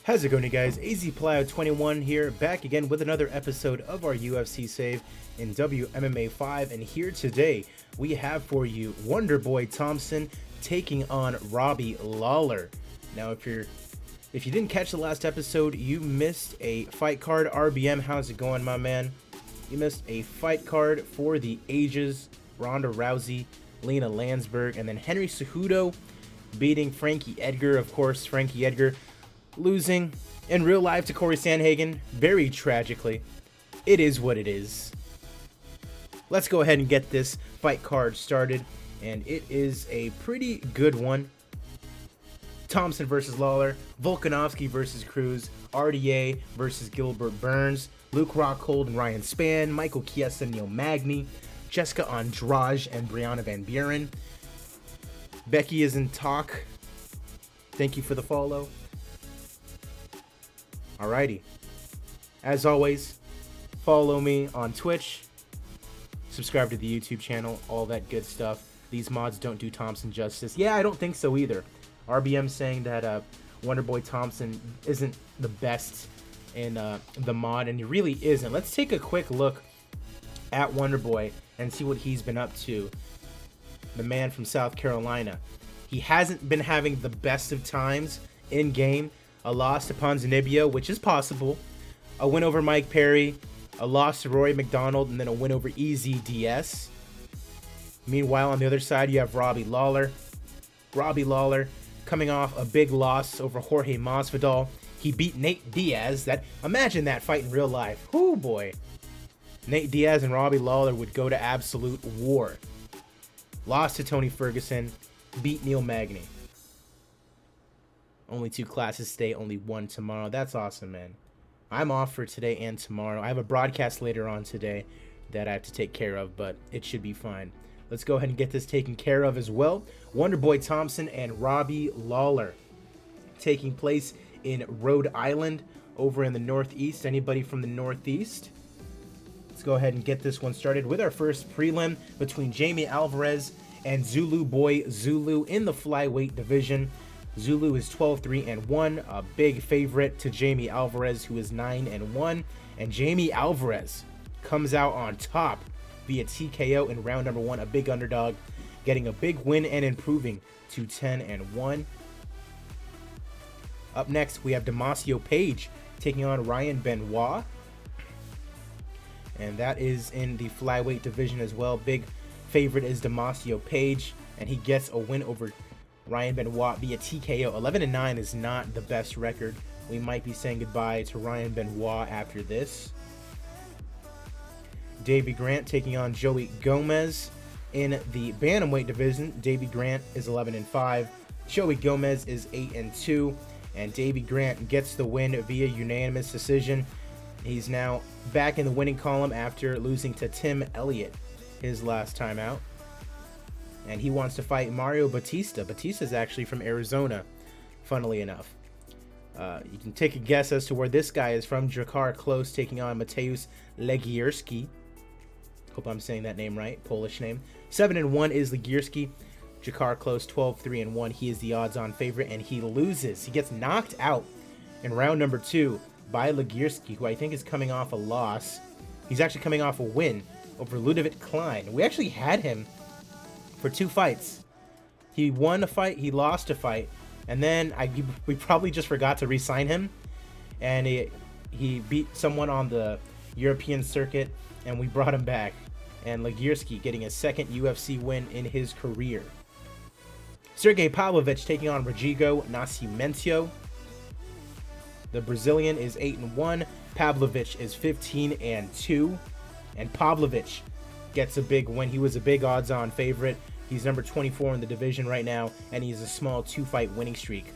How's it going, you guys? AZPlayo21 here, back again with another episode of our UFC save in WMMA 5, and here today we have for you Wonderboy Thompson taking on Robbie Lawler. Now, if you didn't catch the last episode, you missed a fight card. RBM, how's it going, my man? You missed a fight card for the ages: Ronda Rousey, Lena Landsberg, and then Henry Cejudo beating Frankie Edgar. Of course, Frankie Edgar losing in real life to Corey Sandhagen, very tragically. It is what it is. Let's go ahead and get this fight card started, and it is a pretty good one. Thompson versus Lawler, Volkanovski versus Cruz, RDA versus Gilbert Burns, Luke Rockhold and Ryan Spann, Michael Chiesa, Neil Magny, Jessica Andrade and Brianna Van Buren. Becky is in talk. Thank you for the follow. Alrighty. As always, follow me on Twitch, subscribe to the YouTube channel, all that good stuff. These mods don't do Thompson justice. Yeah, I don't think so either. RBM saying that Wonderboy Thompson isn't the best in the mod, and he really isn't. Let's take a quick look at Wonderboy and see what he's been up to. The man from South Carolina. He hasn't been having the best of times in game. A loss to Ponzinibbio, which is possible. A win over Mike Perry. A loss to Rory McDonald, and then a win over EZDS. Meanwhile, on the other side, you have Robbie Lawler. Robbie Lawler coming off a big loss over Jorge Masvidal. He beat Nate Diaz. Imagine that fight in real life. Whoo, boy. Nate Diaz and Robbie Lawler would go to absolute war. Lost to Tony Ferguson. Beat Neil Magny. Only 2 classes today, only 1 tomorrow. That's awesome, man. I'm off for today and tomorrow. I have a broadcast later on today that I have to take care of, but it should be fine. Let's go ahead and get this taken care of as well. Wonderboy Thompson and Robbie Lawler taking place in Rhode Island over in the Northeast. Anybody from the Northeast? Let's go ahead and get this one started with our first prelim between Jamie Alvarez and Zulu Boy Zulu in the flyweight division. Zulu is 12-3-1, a big favorite to Jamie Alvarez, who is 9-1, and Jamie Alvarez comes out on top via TKO in round number 1, a big underdog, getting a big win and improving to 10-1. Up next, we have Damasio Page taking on Ryan Benoit, and that is in the flyweight division as well. Big favorite is Damasio Page, and he gets a win over Ryan Benoit via TKO. 11-9 is not the best record. We might be saying goodbye to Ryan Benoit after this. Davey Grant taking on Joey Gomez in the bantamweight division. Davey Grant is 11-5. Joey Gomez is 8-2. And Davey Grant gets the win via unanimous decision. He's now back in the winning column after losing to Tim Elliott his last time out. And he wants to fight Mario Batista. Batista's actually from Arizona, funnily enough. You can take a guess as to where this guy is from. Jakar Close taking on Mateusz Legierski. Hope I'm saying that name right, Polish name. 7-1 is Legierski. Jakar Close 12-3-1. He is the odds-on favorite, and he loses. He gets knocked out in round number 2 by Legierski, who I think is coming off a loss. He's actually coming off a win over Ludovic Klein. We actually had him for 2 fights. He won a fight, he lost a fight, and then we probably just forgot to re-sign him, and he beat someone on the European circuit, and we brought him back. And Legierski getting his 2nd UFC win in his career. Sergey Pavlovich taking on Rodrigo Nascimento. The Brazilian is 8-1. Pavlovich is 15-2, and Pavlovich gets a big win. He was a big odds-on favorite. He's number 24 in the division right now, and he's a small 2-fight winning streak.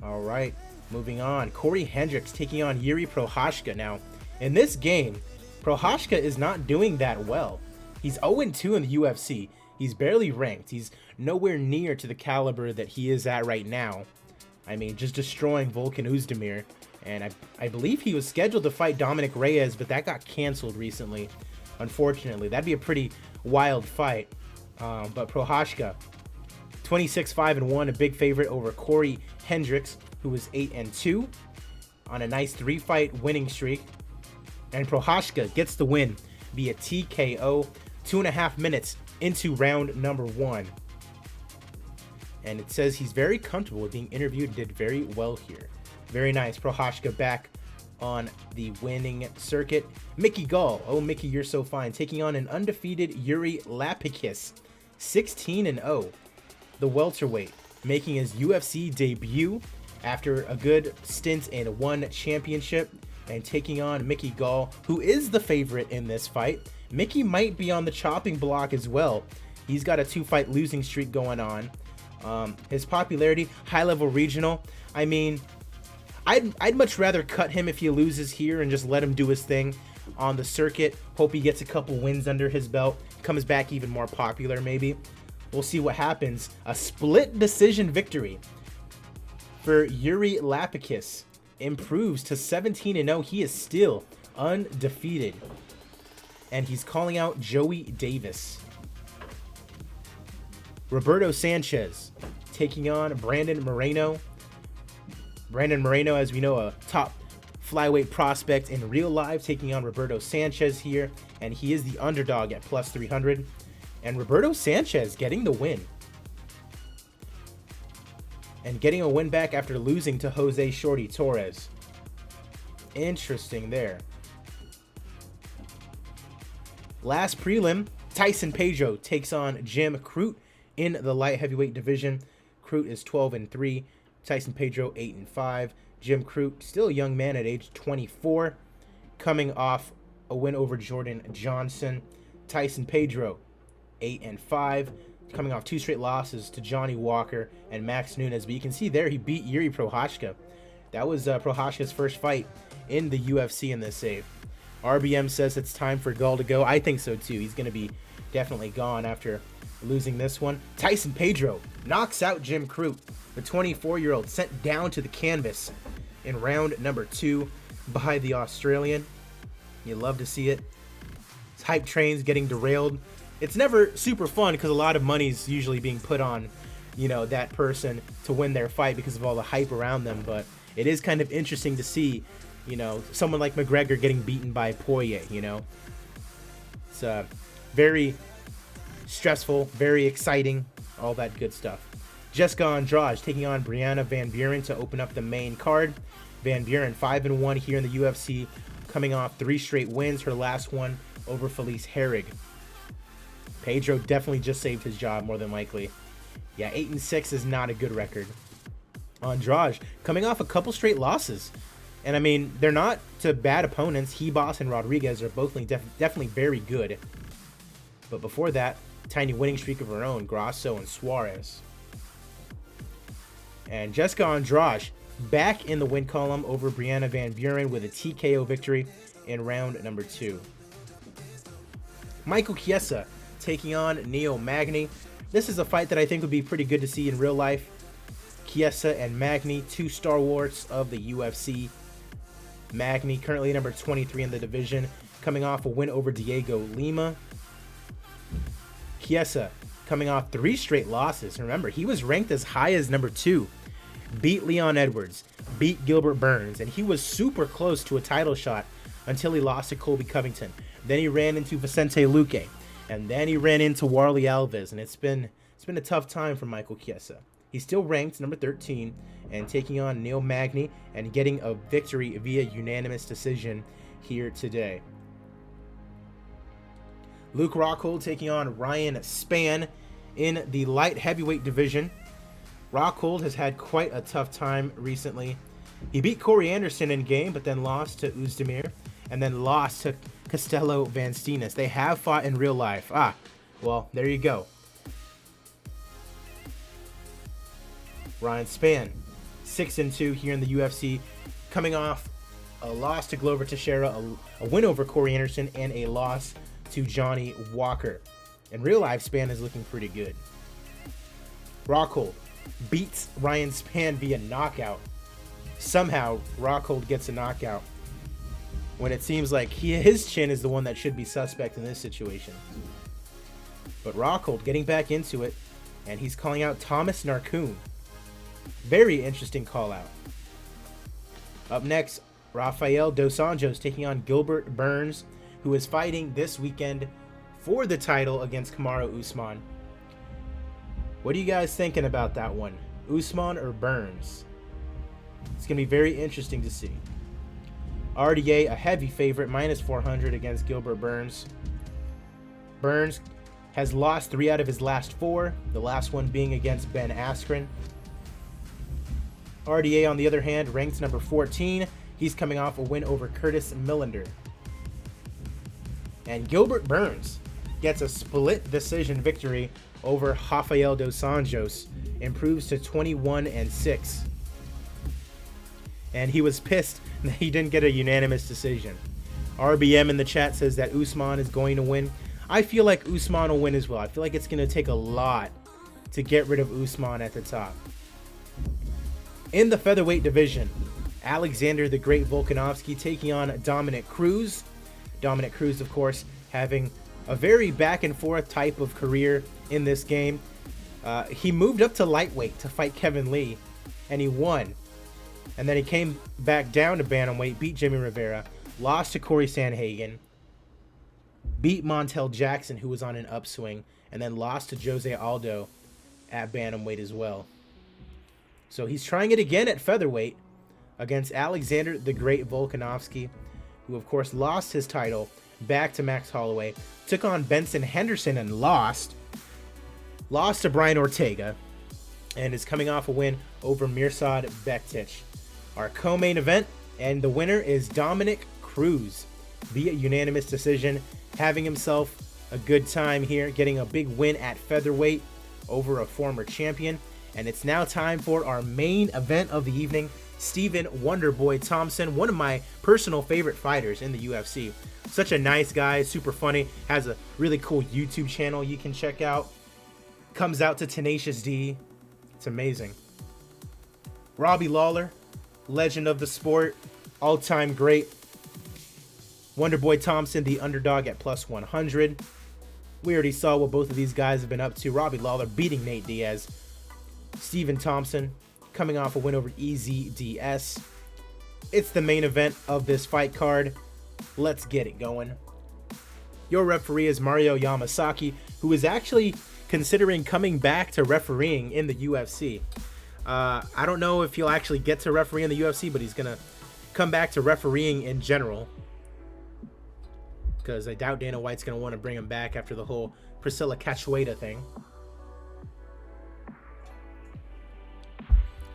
All right, moving on. Corey Hendricks taking on Yuri Prochazka. Now, in this game, Prochazka is not doing that well. He's 0-2 in the UFC. He's barely ranked. He's nowhere near to the caliber that he is at right now. I mean, just destroying Volkan Oezdemir. And I believe he was scheduled to fight Dominic Reyes, but that got canceled recently, unfortunately. That'd be a pretty wild fight. But Prochazka 26-5-1, a big favorite over Corey Hendricks, who was 8-2 on a nice 3-fight winning streak. And Prochazka gets the win via TKO 2.5 minutes into round number 1. And it says he's very comfortable with being interviewed and did very well here. Very nice. Prochazka back on the winning circuit. Mickey Gall. Oh, Mickey, you're so fine. Taking on an undefeated Yuri Lapikis. 16-0. The welterweight. Making his UFC debut after a good stint in one championship. And taking on Mickey Gall, who is the favorite in this fight. Mickey might be on the chopping block as well. He's got a 2-fight losing streak going on. His popularity, high-level regional. I mean, I'd much rather cut him if he loses here and just let him do his thing on the circuit. Hope he gets a couple wins under his belt. Comes back even more popular, maybe. We'll see what happens. A split decision victory for Yuri Lapikis. Improves to 17-0. He is still undefeated. And he's calling out Joey Davis. Roberto Sanchez taking on Brandon Moreno. Brandon Moreno, as we know, a top flyweight prospect in real life, taking on Roberto Sanchez here. And he is the underdog at plus 300. And Roberto Sanchez getting the win. And getting a win back after losing to Jose Shorty Torres. Interesting there. Last prelim, Tyson Pedro takes on Jim Crute in the light heavyweight division. Crute is 12-3. Tyson Pedro 8-5. Jim Crute, still a young man at age 24, coming off a win over Jordan Johnson. Tyson Pedro 8-5. Coming off 2 straight losses to Johnny Walker and Max Nunes. But you can see there he beat Yuri Prochazka. That was Prochazka's first fight in the UFC in this save. RBM says it's time for Gall to go. I think so too. He's going to be definitely gone after losing this one. Tyson Pedro knocks out Jim Crute. The 24-year-old sent down to the canvas in round number 2 by the Australian. You love to see it. His hype train's getting derailed. It's never super fun because a lot of money's usually being put on, you know, that person to win their fight because of all the hype around them. But it is kind of interesting to see, you know, someone like McGregor getting beaten by Poirier, you know. It's very stressful, very exciting, all that good stuff. Jessica Andrade taking on Brianna Van Buren to open up the main card. Van Buren 5-1 here in the UFC, coming off 3 straight wins. Her last one over Felice Herrig. Pedro definitely just saved his job, more than likely. Yeah, 8-6 is not a good record. Andrade coming off a couple straight losses. And I mean, they're not to bad opponents. Hebos and Rodriguez are both definitely very good. But before that, tiny winning streak of her own, Grasso and Suarez. And Jessica Andrade back in the win column over Brianna Van Buren with a TKO victory in round number 2. Michael Chiesa taking on Neil Magny. This is a fight that I think would be pretty good to see in real life. Chiesa and Magny, 2 stalwarts of the UFC. Magny currently number 23 in the division, coming off a win over Diego Lima. Chiesa coming off 3 straight losses. Remember, he was ranked as high as number 2. Beat Leon Edwards, beat Gilbert Burns, and he was super close to a title shot until he lost to Colby Covington. Then he ran into Vicente Luque, and then he ran into Warley Alves, and it's been a tough time for Michael Chiesa. He's still ranked number 13 and taking on Neil Magny and getting a victory via unanimous decision here today. Luke Rockhold taking on Ryan Spann in the light heavyweight division. Rockhold has had quite a tough time recently. He beat Corey Anderson in game, but then lost to Uzdemir, and then lost to Castello Van Steenis. They have fought in real life. Well, there you go. Ryan Spann, 6-2 here in the UFC, coming off a loss to Glover Teixeira, a win over Corey Anderson, and a loss to Johnny Walker. In real life, Spann is looking pretty good. Rockhold beats Ryan Spann via knockout. Somehow, Rockhold gets a knockout when it seems like his chin is the one that should be suspect in this situation. But Rockhold getting back into it, and he's calling out Thomas Narcoon. Very interesting call out. Up next, Rafael Dos Anjos taking on Gilbert Burns, who is fighting this weekend for the title against Kamaru Usman. What are you guys thinking about that one? Usman or Burns? It's going to be very interesting to see. RDA, a heavy favorite, minus 400 against Gilbert Burns. Burns has lost 3 out of his last 4, the last one being against Ben Askren. RDA, on the other hand, ranked number 14. He's coming off a win over Curtis Millender. And Gilbert Burns gets a split decision victory over Rafael Dos Anjos, improves to 21-6. And he was pissed that he didn't get a unanimous decision. RBM in the chat says that Usman is going to win. I feel like Usman will win as well. I feel like it's going to take a lot to get rid of Usman at the top. In the featherweight division, Alexander the Great Volkanovski taking on Dominic Cruz. Dominic Cruz, of course, having a very back and forth type of career in this game. He moved up to lightweight to fight Kevin Lee, and he won. And then he came back down to bantamweight, beat Jimmy Rivera, lost to Corey Sandhagen, beat Montel Jackson, who was on an upswing, and then lost to Jose Aldo at bantamweight as well. So he's trying it again at featherweight against Alexander the Great Volkanovski, who of course lost his title back to Max Holloway, took on Benson Henderson and lost to Brian Ortega, and is coming off a win over Mirsad Bektic. Our co-main event, and the winner is Dominic Cruz via unanimous decision, having himself a good time here, getting a big win at featherweight over a former champion. And it's now time for our main event of the evening. Stephen Wonderboy Thompson, one of my personal favorite fighters in the UFC. Such a nice guy, super funny, has a really cool YouTube channel you can check out. Comes out to Tenacious D. It's amazing. Robbie Lawler, legend of the sport, all-time great. Wonderboy Thompson, the underdog at plus 100. We already saw what both of these guys have been up to. Robbie Lawler beating Nate Diaz. Stephen Thompson coming off a win over EZDS. It's the main event of this fight card. Let's get it going. Your referee is Mario Yamasaki, who is actually considering coming back to refereeing in the UFC. I don't know if he'll actually get to referee in the UFC, but he's going to come back to refereeing in general, because I doubt Dana White's going to want to bring him back after the whole Priscilla Cachoeira thing.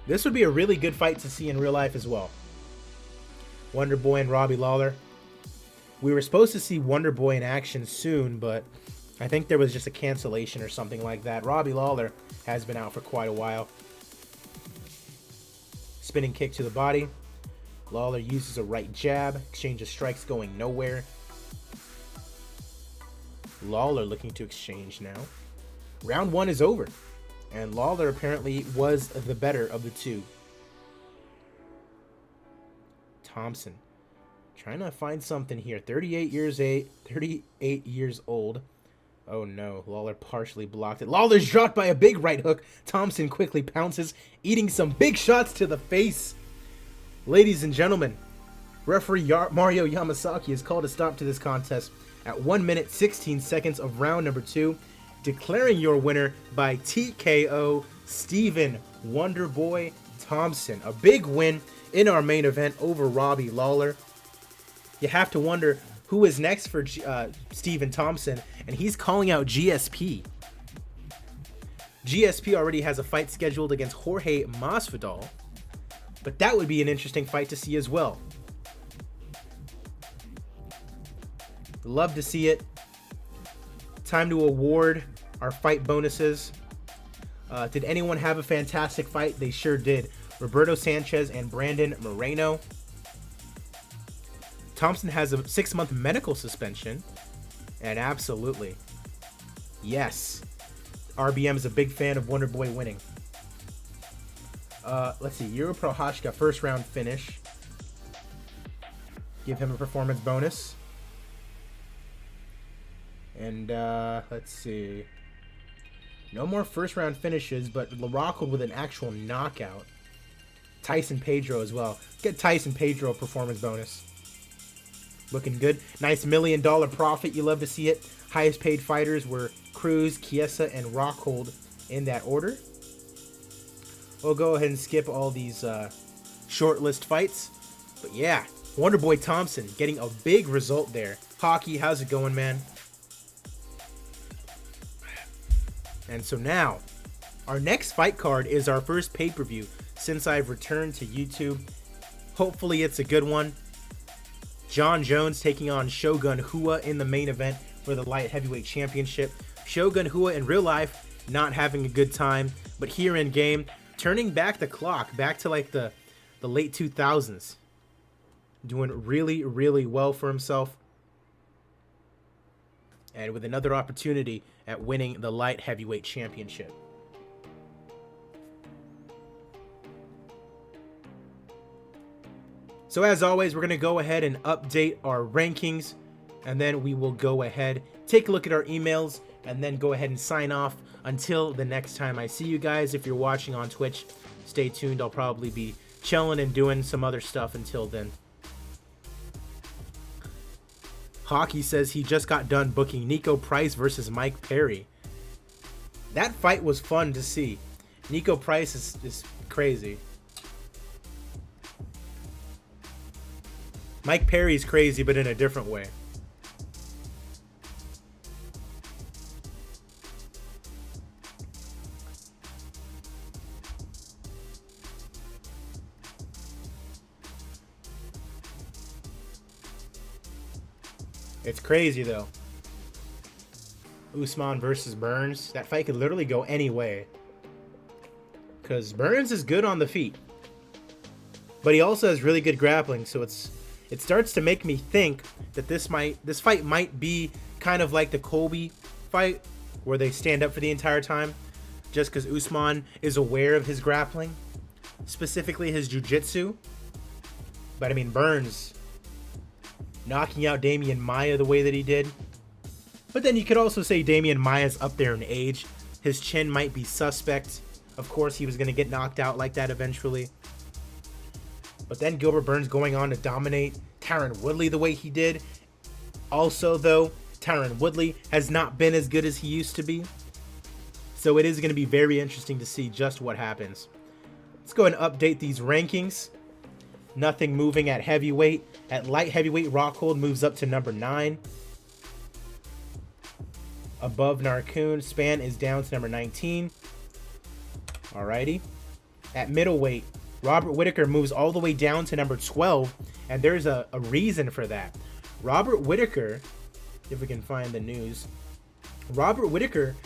This would be a really good fight to see in real life as well. Wonderboy and Robbie Lawler. We were supposed to see Wonderboy in action soon, but I think there was just a cancellation or something like that. Robbie Lawler has been out for quite a while. Spinning kick to the body. Lawler uses a right jab. Exchange of strikes going nowhere. Lawler looking to exchange now. Round 1 is over, and Lawler apparently was the better of the two. Thompson trying to find something here. 38 years old. Oh no, Lawler partially blocked it. Lawler's dropped by a big right hook. Thompson quickly pounces, eating some big shots to the face. Ladies and gentlemen, referee Mario Yamasaki has called a stop to this contest at 1 minute 16 seconds of round number 2, declaring your winner by TKO, Stephen Wonderboy Thompson. A big win in our main event over Robbie Lawler. You have to wonder who is next for Stephen Thompson, and he's calling out GSP. GSP already has a fight scheduled against Jorge Masvidal, but that would be an interesting fight to see as well. Love to see it. Time to award our fight bonuses. Did anyone have a fantastic fight? They sure did. Roberto Sanchez and Brandon Moreno. Thompson has a 6-month medical suspension. And absolutely, yes, RBM is a big fan of Wonderboy winning. Let's see. Yuri Prochazka, first round finish. Give him a performance bonus. And let's see. No more first round finishes, but Rockhold with an actual knockout. Tyson Pedro as well. Get Tyson Pedro a performance bonus. Looking good. Nice $1 million profit. You love to see it. Highest paid fighters were Cruz, Chiesa, and Rockhold in that order. We'll go ahead and skip all these short list fights. But yeah, Wonderboy Thompson getting a big result there. Hockey, how's it going, man? And so now, our next fight card is our first pay-per-view since I've returned to YouTube. Hopefully it's a good one. John Jones taking on Shogun Rua in the main event for the light heavyweight championship. Shogun Rua in real life not having a good time, but here in game, turning back the clock, back to like the late 2000s. Doing really, really well for himself. And with another opportunity at winning the light heavyweight championship. So as always, we're going to go ahead and update our rankings, and then we will go ahead, take a look at our emails, and then go ahead and sign off until the next time I see you guys. If you're watching on Twitch, stay tuned. I'll probably be chilling and doing some other stuff until then. Hockey says he just got done booking Nico Price versus Mike Perry. That fight was fun to see. Nico Price is crazy. Mike Perry's crazy, but in a different way. It's crazy, though. Usman versus Burns. That fight could literally go any way. Because Burns is good on the feet. But he also has really good grappling, so it starts to make me think that this fight might be kind of like the Colby fight, where they stand up for the entire time, just because Usman is aware of his grappling, specifically his jiu-jitsu. But I mean, Burns knocking out Damian Maia the way that he did. But then you could also say Damian Maia's up there in age. His chin might be suspect. Of course, he was going to get knocked out like that eventually. But then Gilbert Burns going on to dominate Tyron Woodley the way he did. Also, though, Tyron Woodley has not been as good as he used to be. So it is going to be very interesting to see just what happens. Let's go and update these rankings. Nothing moving at heavyweight. At light heavyweight, Rockhold moves up to number 9. Above Narcoon, Span is down to number 19. Alrighty. At middleweight, Robert Whittaker moves all the way down to number 12, and there's a reason for that. Robert Whittaker, if we can find the news, Robert Whittaker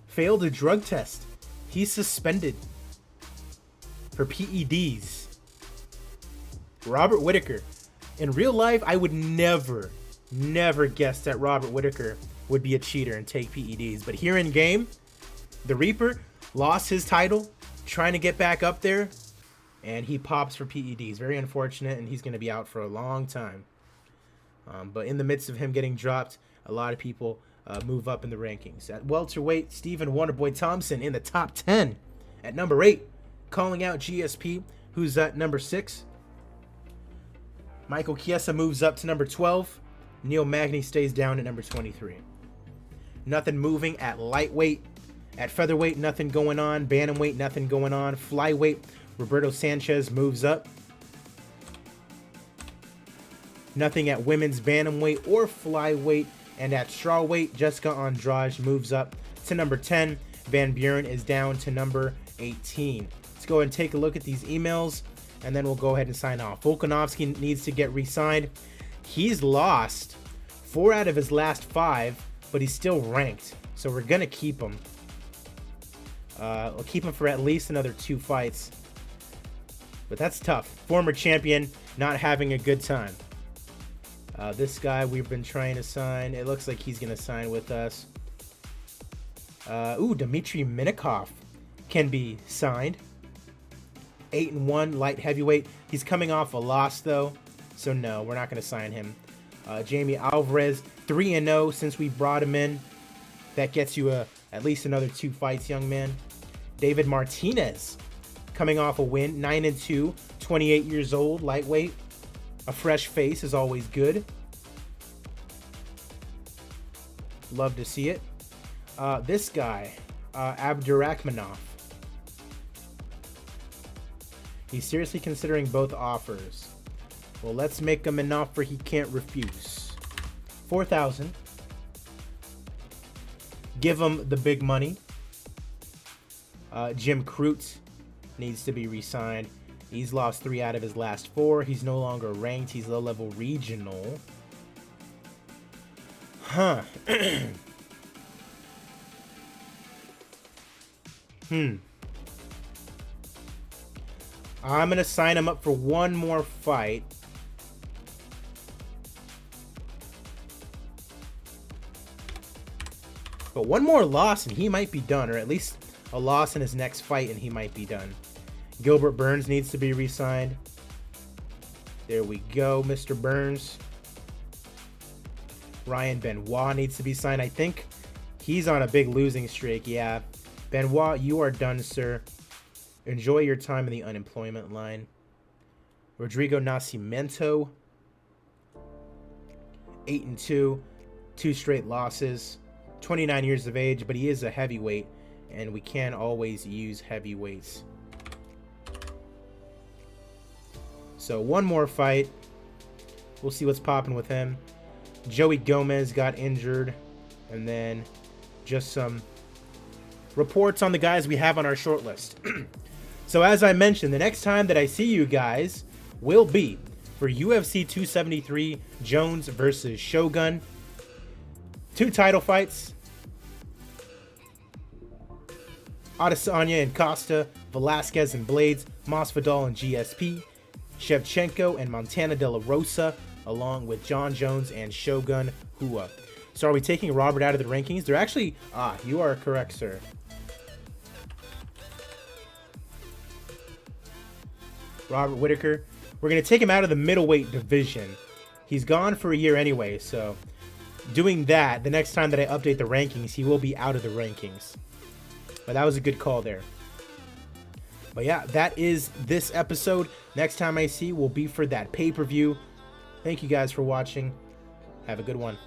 failed a drug test. He's suspended for PEDs. Robert Whittaker. In real life, I would never guess that Robert Whittaker would be a cheater and take PEDs. But here in game, the Reaper lost his title, trying to get back up there, and he pops for PEDs. Very unfortunate, and he's going to be out for a long time. But in the midst of him getting dropped, a lot of people move up in the rankings. At welterweight, Stephen Wonderboy Thompson in the top 10 at number 8, calling out GSP, who's at number 6. Michael Chiesa moves up to number 12. Neil Magny stays down at number 23. Nothing moving at lightweight. At featherweight, nothing going on. Bantamweight, nothing going on. Flyweight, Roberto Sanchez moves up. Nothing at women's bantamweight or flyweight. And at strawweight, Jessica Andrade moves up to number 10. Van Buren is down to number 18. Let's go and take a look at these emails, and then we'll go ahead and sign off. Volkanovski needs to get re-signed. He's lost 4 out of his last 5, but he's still ranked. So we're going to keep him. We'll keep him for at least another 2 fights. But that's tough. Former champion not having a good time. This guy we've been trying to sign. It looks like he's going to sign with us. Dmitry Minikov can be signed. 8-1 light heavyweight. He's coming off a loss though, so no, we're not going to sign him. Jamie Alvarez, 3-0 since we brought him in. That gets you a At least another 2 fights, young man. David Martinez, coming off a win, 9-2, 28 years old, lightweight. A fresh face is always good. Love to see it. This guy, Abdurakhmanov. He's seriously considering both offers. Well, let's make him an offer he can't refuse. 4,000. Give him the big money. Jim Crute needs to be re-signed. He's lost 3 out of his last 4. He's no longer ranked. He's low-level regional. Huh. I'm going to sign him up for one more fight. But one more loss and he might be done, or at least a loss in his next fight and he might be done. Gilbert Burns needs to be re-signed. There we go, Mr. Burns. Ryan Benoit needs to be signed. I think he's on a big losing streak. Yeah. Benoit, you are done, sir. Enjoy your time in the unemployment line. Rodrigo Nascimento, 8-2, 2 straight losses. 29 years of age, but he is a heavyweight, and we can't always use heavyweights. So one more fight. We'll see what's popping with him. Joey Gomez got injured, and then just some reports on the guys we have on our short list. So as I mentioned, the next time that I see you guys will be for UFC 273 Jones versus Shogun. 2 title fights. Adesanya and Costa, Velasquez and Blades, Masvidal and GSP, Shevchenko and Montana De La Rosa, along with John Jones and Shogun Hua. So are we taking Robert out of the rankings? They're actually... you are correct, sir. Robert Whittaker. We're going to take him out of the middleweight division. He's gone for a year anyway, so... doing that, the next time that I update the rankings, he will be out of the rankings. But that was a good call there. But yeah, that is this episode. Next time I see will be for that pay-per-view. Thank you guys for watching. Have a good one.